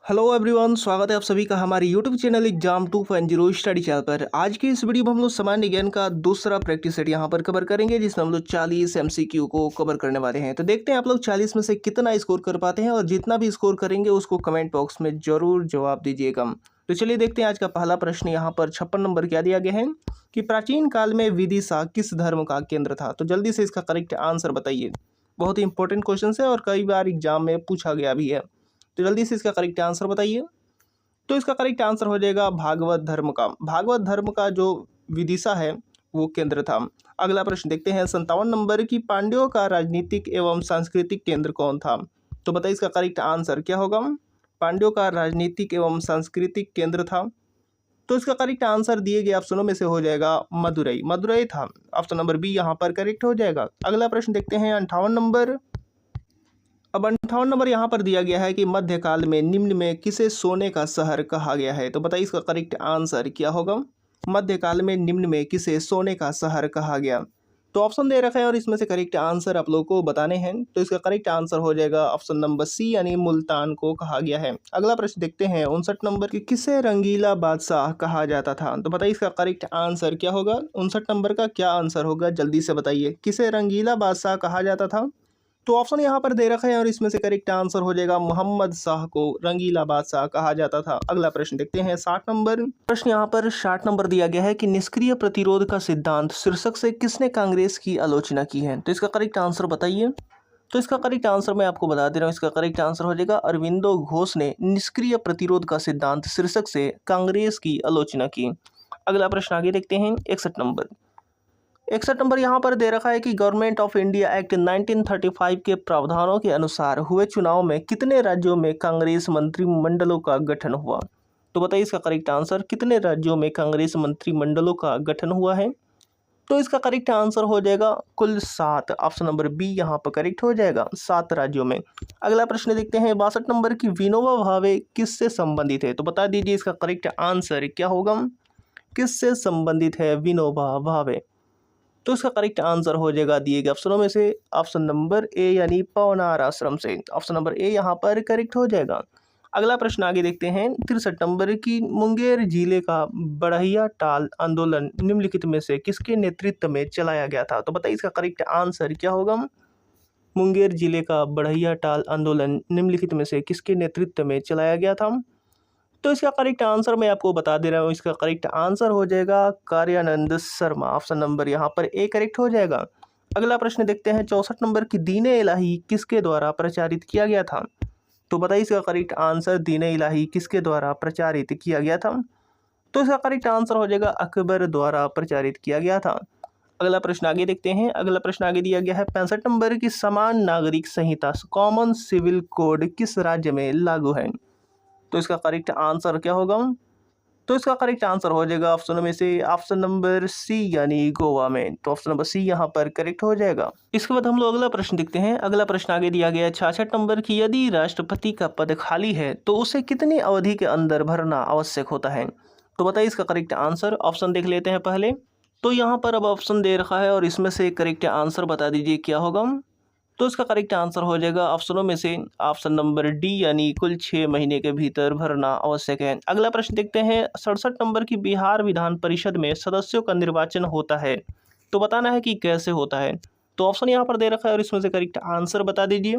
Hello everyone, स्वागत है आप सभी का हमारे YouTube channel exam 2.0 study channel पर। आज की इस वीडियो में हम लोग सामान्य ज्ञान का दूसरा प्रैक्टिस सेट यहाँ पर कवर करेंगे, जिसमें हम लोग 40 एमसीक्यू को कवर करने वाले हैं। तो देखते हैं आप लोग 40 में से कितना स्कोर कर पाते हैं, और जितना भी स्कोर करेंगे उसको कमेंट बॉक्स में जरूर जवाब दीजिएगा। तो चलिए देखते हैं आज का पहला प्रश्न। यहाँ पर 56 नंबर क्या दिया गया है कि प्राचीन काल में विदिशा किस धर्म का केंद्र था। तो जल्दी से इसका करेक्ट आंसर बताइए। बहुत ही इंपॉर्टेंट क्वेश्चन है और कई बार एग्जाम में पूछा गया भी है। तो जल्दी से इसका करेक्ट आंसर बताइए। तो इसका करेक्ट आंसर हो जाएगा भागवत धर्म का। भागवत धर्म का जो विदिशा है वो केंद्र था। अगला प्रश्न देखते हैं 57 नंबर की पांड्यों का राजनीतिक एवं सांस्कृतिक केंद्र कौन था। तो बताइए इसका करेक्ट आंसर क्या होगा। पांड्यों का राजनीतिक एवं सांस्कृतिक केंद्र था। तो इसका करेक्ट आंसर दिए गए ऑप्शनों में से हो जाएगा मदुरई। मदुरई था। ऑप्शन नंबर बी यहाँ पर करेक्ट हो जाएगा। अगला प्रश्न देखते हैं 58 नंबर। अब 58 नंबर यहाँ पर दिया गया है कि मध्यकाल में निम्न में किसे सोने का शहर कहा गया है। तो बताइए इसका करेक्ट आंसर क्या होगा। मध्यकाल में निम्न में किसे सोने का शहर कहा गया। तो ऑप्शन दे रखा है और इसमें से करेक्ट आंसर आप लोगों को बताने हैं। तो इसका करेक्ट आंसर हो जाएगा ऑप्शन नंबर सी, यानी मुल्तान को कहा गया है। अगला प्रश्न देखते हैं 59 नंबर कि किसे रंगीला बादशाह कहा जाता था। तो बताइए इसका करेक्ट आंसर क्या होगा। 59 नंबर का क्या आंसर होगा, जल्दी से बताइए। किसे रंगीला बादशाह कहा जाता था। तो ऑप्शन यहाँ पर दे रखा है और इसमें से करेक्ट आंसर हो जाएगा मोहम्मद शाह को रंगीला बादशाह कहा जाता था। अगला प्रश्न देखते हैं 60 नंबर। प्रश्न यहाँ पर 60 नंबर दिया गया है कि निष्क्रिय प्रतिरोध का सिद्धांत शीर्षक से किसने कांग्रेस की आलोचना की है। तो इसका करेक्ट आंसर बताइए। तो इसका करेक्ट आंसर मैं आपको बता दे रहा हूँ। इसका करेक्ट आंसर हो जाएगा अरविंदो घोष ने निष्क्रिय प्रतिरोध का सिद्धांत शीर्षक से कांग्रेस की आलोचना की। अगला प्रश्न आगे देखते हैं 61 नंबर। 61 नंबर यहाँ पर दे रखा है कि गवर्नमेंट ऑफ इंडिया एक्ट 1935 के प्रावधानों के अनुसार हुए चुनाव में कितने राज्यों में कांग्रेस मंत्रिमंडलों का गठन हुआ। तो बताइए इसका करेक्ट आंसर। कितने राज्यों में कांग्रेस मंत्रिमंडलों का गठन हुआ है। तो इसका करेक्ट आंसर हो जाएगा कुल 7। ऑप्शन नंबर बी यहाँ पर करेक्ट हो जाएगा, 7 राज्यों में। अगला प्रश्न देखते हैं 62 नंबर की विनोबा भावे किससे संबंधित है। तो बता दीजिए इसका करेक्ट आंसर क्या होगा। किससे संबंधित है विनोबा भावे। तो इसका करेक्ट आंसर हो जाएगा दिए गए ऑप्शनों में से ऑप्शन नंबर ए, यानी पवनार आश्रम से। ऑप्शन नंबर ए यहाँ पर करेक्ट हो जाएगा। अगला प्रश्न आगे देखते हैं 63 नंबर की मुंगेर जिले का बढ़ैया टाल आंदोलन निम्नलिखित में से किसके नेतृत्व में चलाया गया था। तो बताइए इसका करेक्ट आंसर क्या होगा। मुंगेर जिले का बढ़ैया टाल आंदोलन निम्नलिखित में से किसके नेतृत्व में चलाया गया था। तो इसका करेक्ट आंसर मैं आपको बता दे रहा हूँ। इसका करेक्ट आंसर हो जाएगा कार्यानंद शर्मा। ऑप्शन नंबर यहाँ पर ए करेक्ट हो जाएगा। अगला प्रश्न देखते हैं 64 नंबर की दीने इलाही किसके द्वारा प्रचारित किया गया था। तो बताइए इसका करेक्ट आंसर। दीने इलाही किसके द्वारा प्रचारित किया गया था। तो इसका करेक्ट आंसर हो जाएगा अकबर द्वारा प्रचारित किया गया था। अगला प्रश्न आगे देखते हैं। अगला प्रश्न आगे दिया गया है 65 नंबर की समान नागरिक संहिता कॉमन सिविल कोड किस राज्य में लागू है। तो इसका करेक्ट आंसर क्या होगा। तो इसका करेक्ट आंसर हो जाएगा ऑप्शन में से ऑप्शन नंबर सी, यानी गोवा में। तो ऑप्शन नंबर सी यहाँ पर करेक्ट हो जाएगा। इसके बाद हम लोग अगला प्रश्न देखते हैं। अगला प्रश्न आगे दिया गया है 66 नंबर की यदि राष्ट्रपति का पद खाली है तो उसे कितनी अवधि के अंदर भरना आवश्यक होता है। तो बताइए इसका करेक्ट आंसर। ऑप्शन देख लेते हैं पहले। तो यहाँ पर अब ऑप्शन दे रखा है और इसमें से करेक्ट आंसर बता दीजिए क्या होगा। तो इसका करेक्ट आंसर हो जाएगा ऑप्शनों में से ऑप्शन नंबर डी, यानी कुल 6 महीने के भीतर भरना आवश्यक है। अगला प्रश्न देखते हैं 67 नंबर की बिहार विधान परिषद में सदस्यों का निर्वाचन होता है तो बताना है कि कैसे होता है। तो ऑप्शन यहाँ पर दे रखा है और इसमें से करेक्ट आंसर बता दीजिए।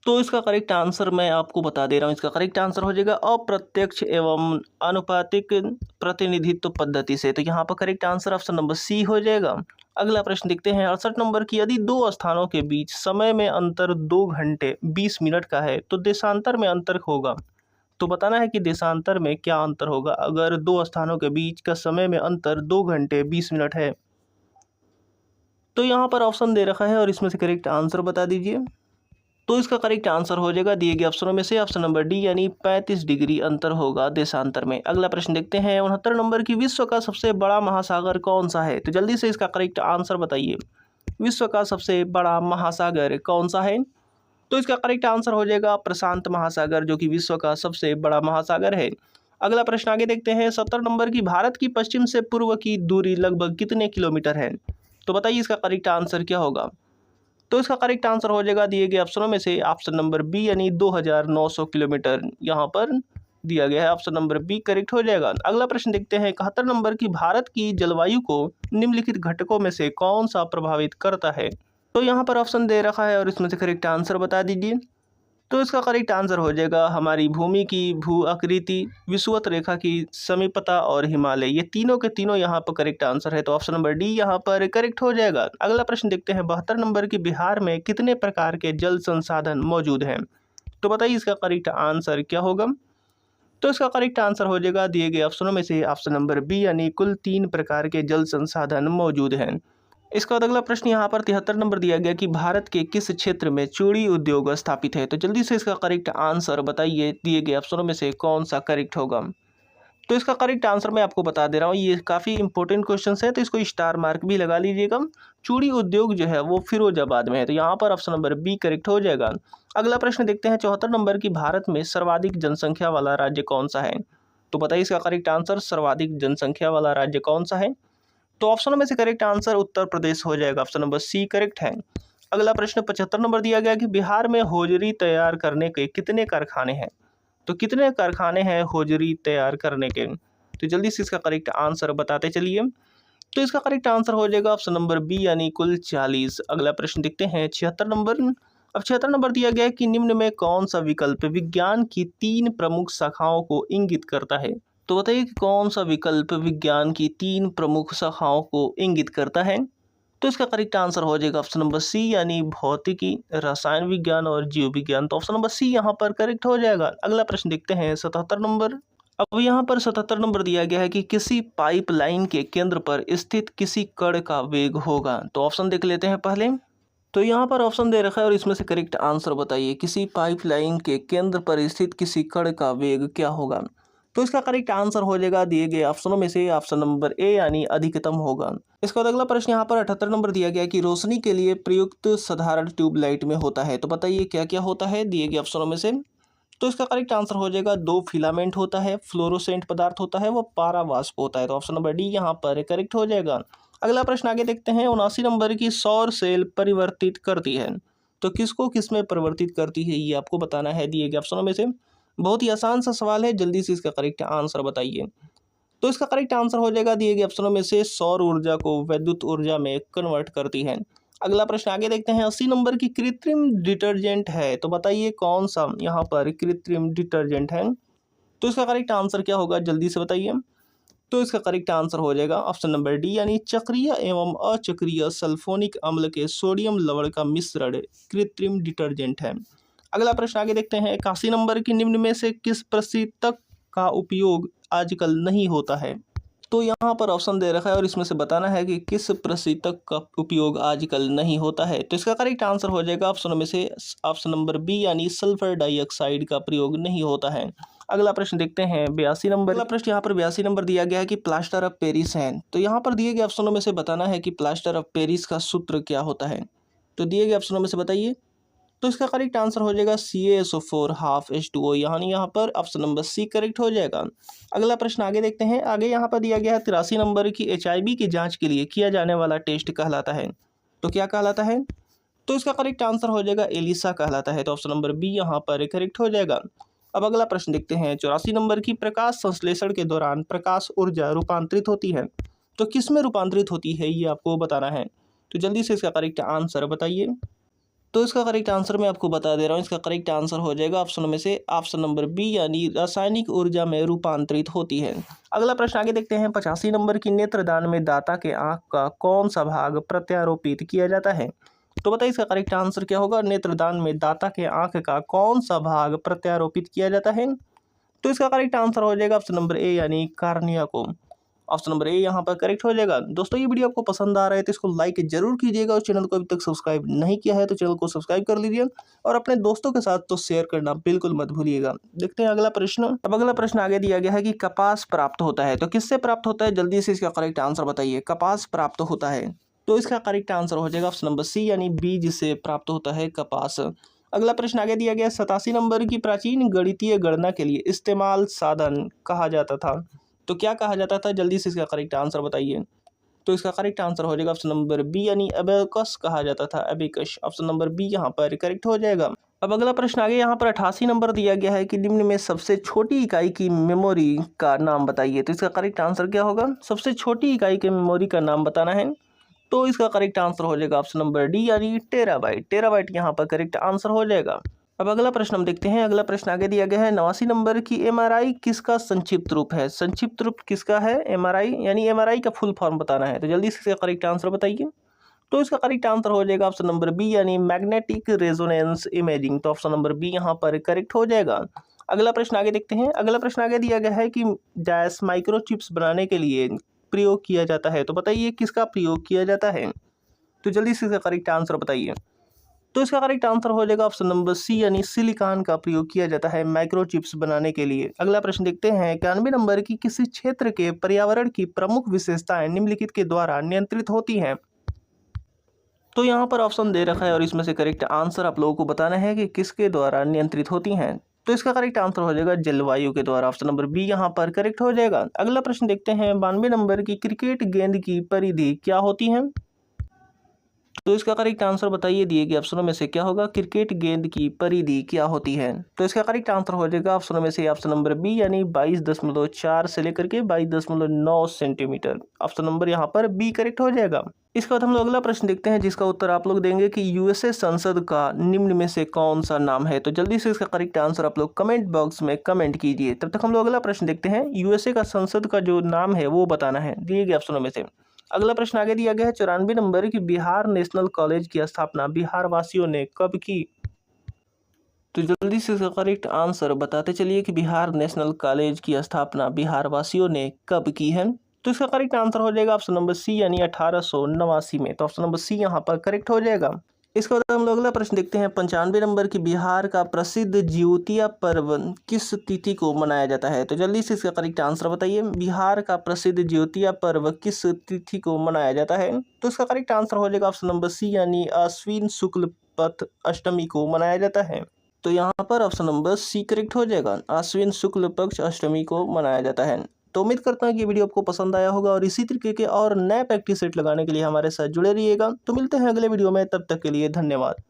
तो इसका करेक्ट आंसर मैं आपको बता दे रहा हूँ। इसका करेक्ट आंसर हो जाएगा अप्रत्यक्ष एवं अनुपातिक प्रतिनिधित्व पद्धति से। तो यहाँ पर correct answer option number C हो जाएगा। अगला प्रश्न देखते हैं 68 नंबर की यदि दो स्थानों के बीच समय में अंतर 2 घंटे 20 मिनट का है तो देशांतर में अंतर होगा। तो बताना है कि देशांतर में क्या अंतर होगा अगर दो स्थानों के बीच का समय में अंतर 2 घंटे 20 मिनट है। तो यहाँ पर ऑप्शन दे रखा है और इसमें से करेक्ट आंसर बता दीजिए। तो इसका करेक्ट आंसर हो जाएगा दिए गए ऑप्शनों में से ऑप्शन नंबर डी, यानी 35 डिग्री अंतर होगा देशांतर में। अगला प्रश्न देखते हैं 69 नंबर की विश्व का सबसे बड़ा महासागर कौन सा है। तो जल्दी से इसका करेक्ट आंसर बताइए। विश्व का सबसे बड़ा महासागर कौन सा है। तो इसका करेक्ट आंसर हो जाएगा प्रशांत महासागर, जो कि विश्व का सबसे बड़ा महासागर है। अगला प्रश्न आगे देखते हैं 70 नंबर की भारत की पश्चिम से पूर्व की दूरी लगभग कितने किलोमीटर है। तो बताइए इसका करेक्ट आंसर क्या होगा। तो इसका करेक्ट आंसर हो जाएगा दिए गए ऑप्शनों में से ऑप्शन नंबर बी यानी 2900 किलोमीटर यहाँ पर दिया गया है। ऑप्शन नंबर बी करेक्ट हो जाएगा। अगला प्रश्न देखते हैं 71 नंबर की, भारत की जलवायु को निम्नलिखित घटकों में से कौन सा प्रभावित करता है। तो यहाँ पर ऑप्शन दे रखा है और इसमें से करेक्ट आंसर बता दीजिए। तो इसका करेक्ट आंसर हो जाएगा हमारी भूमि की भू आकृति, विषुवत रेखा की समीपता और हिमालय। ये तीनों के तीनों यहाँ पर करेक्ट आंसर है, तो ऑप्शन नंबर डी यहाँ पर करेक्ट हो जाएगा। अगला प्रश्न देखते हैं 72 नंबर की, बिहार में कितने प्रकार के जल संसाधन मौजूद हैं। तो बताइए इसका करेक्ट आंसर क्या होगा। तो इसका करेक्ट आंसर हो जाएगा दिए गए ऑप्शनों में से ऑप्शन नंबर बी यानी कुल 3 प्रकार के जल संसाधन मौजूद हैं। इसका बाद अगला प्रश्न यहाँ पर 73 नंबर दिया गया कि भारत के किस क्षेत्र में चूड़ी उद्योग स्थापित है। तो जल्दी से इसका करेक्ट आंसर बताइए, दिए गए ऑप्शनों में से कौन सा करेक्ट होगा। तो इसका करेक्ट आंसर मैं आपको बता दे रहा हूँ, ये काफ़ी इंपॉर्टेंट क्वेश्चन है तो इसको स्टार मार्क भी लगा लीजिएगा। चूड़ी उद्योग जो है वो फिरोजाबाद में है, तो यहाँ पर ऑप्शन नंबर बी करेक्ट हो जाएगा। अगला प्रश्न देखते हैं 74 नंबर की, भारत में सर्वाधिक जनसंख्या वाला राज्य कौन सा है। तो बताइए इसका करेक्ट आंसर, सर्वाधिक जनसंख्या वाला राज्य कौन सा है। तो ऑप्शनों में से करेक्ट आंसर उत्तर प्रदेश हो जाएगा, ऑप्शन नंबर सी करेक्ट है। अगला प्रश्न 75 नंबर दिया गया कि बिहार में होजरी तैयार करने के कितने कारखाने हैं। तो कितने कारखाने हैं होजरी तैयार करने के। तो जल्दी से इसका करेक्ट आंसर बताते चलिए। तो इसका करेक्ट आंसर हो जाएगा ऑप्शन नंबर बी यानी कुल 40। अगला प्रश्न देखते हैं 76 नंबर। अब 76 नंबर दिया गया है कि निम्न में कौन सा विकल्प विज्ञान की 3 प्रमुख शाखाओं को इंगित करता है। तो बताइए कि कौन सा विकल्प विज्ञान की 3 प्रमुख शाखाओं को इंगित करता है। तो इसका करेक्ट आंसर हो जाएगा ऑप्शन नंबर सी यानी भौतिकी, रसायन विज्ञान और जीव विज्ञान। तो ऑप्शन नंबर सी यहाँ पर करेक्ट हो जाएगा। अगला प्रश्न देखते हैं 77 नंबर। अब यहाँ पर 77 नंबर दिया गया है कि किसी पाइपलाइन के केंद्र पर स्थित किसी कण का वेग होगा। तो ऑप्शन देख लेते हैं पहले। तो यहाँ पर ऑप्शन दे रखा है और इसमें से करेक्ट आंसर बताइए, किसी पाइपलाइन के केंद्र पर स्थित किसी कण का वेग क्या होगा। तो इसका करेक्ट आंसर हो जाएगा दिए गए ऑप्शनों में से ऑप्शन नंबर ए यानी अधिकतम होगा। इसका बाद अगला प्रश्न यहाँ पर 78 नंबर दिया गया कि रोशनी के लिए प्रयुक्त साधारण ट्यूबलाइट में होता है। तो बताइए क्या क्या होता है दिए गए ऑप्शनों में से। तो इसका करेक्ट आंसर हो जाएगा 2 फिलामेंट होता है, फ्लोरोसेंट पदार्थ होता है, वो पारावाष्प होता है। तो ऑप्शन नंबर डी यहाँ पर करेक्ट हो जाएगा। अगला प्रश्न आगे देखते हैं 79 नंबर की, सौर सेल परिवर्तित करती है। तो किसको किस में परिवर्तित करती है ये आपको बताना है दिए गए ऑप्शनों में से। बहुत ही आसान सा सवाल है, जल्दी से इसका करेक्ट आंसर बताइए। तो इसका करेक्ट आंसर हो जाएगा दिए गए ऑप्शनों में से सौर ऊर्जा को विद्युत ऊर्जा में कन्वर्ट करती है। अगला प्रश्न आगे देखते हैं 80 नंबर की, कृत्रिम डिटर्जेंट है। तो बताइए कौन सा यहाँ पर कृत्रिम डिटर्जेंट है। तो इसका करेक्ट आंसर क्या होगा, जल्दी से बताइए। तो इसका करेक्ट आंसर हो जाएगा ऑप्शन नंबर डी यानी चक्रीय एवं अचक्रीय सल्फोनिक अम्ल के सोडियम लवण का मिश्रण कृत्रिम डिटर्जेंट है। अगला प्रश्न आगे देखते हैं 81 नंबर की, निम्न में से किस प्रशीतक का उपयोग आजकल नहीं होता है। तो यहाँ पर ऑप्शन दे रखा है और इसमें से बताना है कि किस प्रशीतक का उपयोग आजकल नहीं होता है। तो इसका करेक्ट आंसर हो जाएगा ऑप्शन में से ऑप्शन नंबर बी यानी सल्फर डाइऑक्साइड का प्रयोग नहीं होता है। अगला प्रश्न देखते हैं 82 नंबर। अगला प्रश्न यहाँ पर 82 नंबर दिया गया है कि प्लास्टर ऑफ पेरिस है। तो यहाँ पर दिए गए ऑप्शनों में से बताना है कि प्लास्टर ऑफ पेरिस का सूत्र क्या होता है। तो दिए गए ऑप्शनों में से बताइए। तो इसका करेक्ट आंसर हो जाएगा CaSO4 हाफ H2O, यानी यहाँ पर ऑप्शन नंबर सी करेक्ट हो जाएगा। अगला प्रश्न आगे देखते हैं। आगे यहाँ पर दिया गया है 83 नंबर की, HIV की जांच के लिए किया जाने वाला टेस्ट कहलाता है। तो क्या कहलाता है। तो इसका करेक्ट आंसर हो जाएगा एलिसा कहलाता है। तो ऑप्शन नंबर बी यहाँ पर करेक्ट हो जाएगा। अब अगला प्रश्न देखते हैं 84 नंबर की, प्रकाश संश्लेषण के दौरान प्रकाश ऊर्जा रूपांतरित होती है। तो किस में रूपांतरित होती है ये आपको बताना है। तो जल्दी से इसका करेक्ट आंसर बताइए। तो इसका करेक्ट आंसर मैं आपको बता दे रहा हूँ। इसका करेक्ट आंसर हो जाएगा ऑप्शन में से ऑप्शन नंबर बी यानी रासायनिक ऊर्जा में रूपांतरित होती है। अगला प्रश्न आगे देखते हैं 85 नंबर की, नेत्रदान में दाता के आंख का कौन सा भाग प्रत्यारोपित किया जाता है। तो बताइए इसका करेक्ट आंसर क्या होगा। नेत्रदान में दाता के आंख का कौन सा भाग प्रत्यारोपित किया जाता है। तो इसका करेक्ट आंसर हो जाएगा ऑप्शन नंबर ए यानी कार्निया को। ऑप्शन नंबर ए यहाँ पर करेक्ट हो जाएगा। दोस्तों ये वीडियो आपको पसंद आ रहा है तो इसको लाइक जरूर कीजिएगा और चैनल को अभी तक सब्सक्राइब नहीं किया है तो चैनल को सब्सक्राइब कर लीजिए और अपने दोस्तों के साथ तो शेयर करना बिल्कुल मत भूलिएगा। देखते हैं अगला प्रश्न। अब अगला प्रश्न आगे दिया गया है कि कपास प्राप्त होता है। तो किससे प्राप्त होता है, जल्दी से इसका करेक्ट आंसर बताइए। कपास प्राप्त होता है, तो इसका करेक्ट आंसर हो जाएगा ऑप्शन नंबर सी यानी बीज से प्राप्त होता है कपास। अगला प्रश्न आगे दिया गया 87 नंबर की, प्राचीन गणितीय गणना के लिए इस्तेमाल साधन कहा जाता था। तो क्या कहा जाता था, जल्दी से इसका करेक्ट आंसर बताइए। तो इसका करेक्ट आंसर हो जाएगा ऑप्शन नंबर बी यानी अबेकस कहा जाता था, अबेकस। ऑप्शन नंबर बी यहाँ पर करेक्ट हो जाएगा। अब अगला प्रश्न आगे यहाँ पर 88 नंबर दिया गया है कि निम्न में सबसे छोटी इकाई की मेमोरी का नाम बताइए। तो इसका करेक्ट आंसर क्या होगा? सबसे छोटी इकाई के मेमोरी का नाम बताना है। तो इसका करेक्ट आंसर हो जाएगा ऑप्शन नंबर डी यानी टेराबाइट। टेराबाइट यहाँ पर करेक्ट आंसर हो जाएगा। अब अगला प्रश्न हम देखते हैं। अगला प्रश्न आगे दिया गया है 89 नंबर की एमआरआई किसका संक्षिप्त रूप है? संक्षिप्त रूप किसका है? एमआरआई यानी एमआरआई का फुल फॉर्म बताना है। तो जल्दी से इसका करेक्ट आंसर बताइए। तो इसका करेक्ट आंसर हो जाएगा ऑप्शन नंबर बी यानी मैग्नेटिक रेजोनेंस इमेजिंग। तो ऑप्शन नंबर बी यहाँ पर करेक्ट हो जाएगा। अगला प्रश्न आगे देखते हैं। अगला प्रश्न आगे दिया गया है कि डैश माइक्रोचिप्स बनाने के लिए प्रयोग किया जाता है। तो बताइए किसका प्रयोग किया जाता है? तो जल्दी से इसका करेक्ट आंसर बताइए। तो इसका करेक्ट आंसर हो जाएगा ऑप्शन नंबर सी यानी सिलिकॉन का प्रयोग किया जाता है माइक्रोचिप्स बनाने के लिए। अगला प्रश्न देखते हैं। 91 नंबर की किसी क्षेत्र के पर्यावरण की प्रमुख विशेषताएं निम्नलिखित के द्वारा नियंत्रित होती हैं। तो यहाँ पर ऑप्शन दे रखा है और इसमें से करेक्ट आंसर आप लोगों को बताना है कि किसके द्वारा नियंत्रित होती हैं। तो इसका करेक्ट आंसर हो जाएगा जलवायु के द्वारा। ऑप्शन नंबर बी यहाँ पर करेक्ट हो जाएगा। अगला प्रश्न देखते हैं। 92 नंबर की क्रिकेट गेंद की परिधि क्या होती है? तो इसका करेक्ट आंसर बताइए दिए गए ऑप्शनों में से क्या होगा? क्रिकेट गेंद की परिधि क्या होती है? तो इसका करेक्ट आंसर हो जाएगा ऑप्शनों में से ऑप्शन नंबर बी यानी 22.4 से लेकर के 22.9 सेंटीमीटर। ऑप्शन नंबर यहाँ पर बी करेक्ट हो जाएगा। इसके बाद हम लोग अगला प्रश्न देखते हैं जिसका उत्तर आप लोग देंगे कि यूएसए संसद का निम्न में से कौन सा नाम है। तो जल्दी से इसका करेक्ट आंसर आप लोग कमेंट बॉक्स में कमेंट कीजिए। तब तक हम लोग अगला प्रश्न देखते हैं। यूएसए का संसद का जो नाम है वो बताना है दिए गए ऑप्शनों में से। अगला प्रश्न आगे दिया गया है 94 नंबर की बिहार नेशनल कॉलेज की स्थापना बिहार वासियों ने कब की? तो जल्दी से इसका करेक्ट आंसर बताते चलिए कि बिहार नेशनल कॉलेज की स्थापना बिहार वासियों ने कब की है। तो इसका करेक्ट आंसर हो जाएगा ऑप्शन नंबर सी यानी 1889 में। तो ऑप्शन नंबर सी यहाँ पर करेक्ट हो जाएगा। इसके बाद हम लोग अगला प्रश्न देखते हैं। 95 नंबर की बिहार का प्रसिद्ध जिउतिया पर्व किस तिथि को मनाया जाता है? तो जल्दी से इसका करेक्ट आंसर बताइए। बिहार का प्रसिद्ध जिउतिया पर्व किस तिथि को मनाया जाता है? तो इसका करेक्ट आंसर हो जाएगा ऑप्शन नंबर सी यानी आश्विन शुक्ल पक्ष अष्टमी को मनाया जाता है। तो यहाँ पर ऑप्शन नंबर सी करेक्ट हो जाएगा। आश्विन शुक्ल पक्ष अष्टमी को मनाया जाता है। तो उम्मीद करता हूँ कि वीडियो आपको पसंद आया होगा और इसी तरीके के और नए प्रैक्टिस सेट लगाने के लिए हमारे साथ जुड़े रहिएगा। तो मिलते हैं अगले वीडियो में, तब तक के लिए धन्यवाद।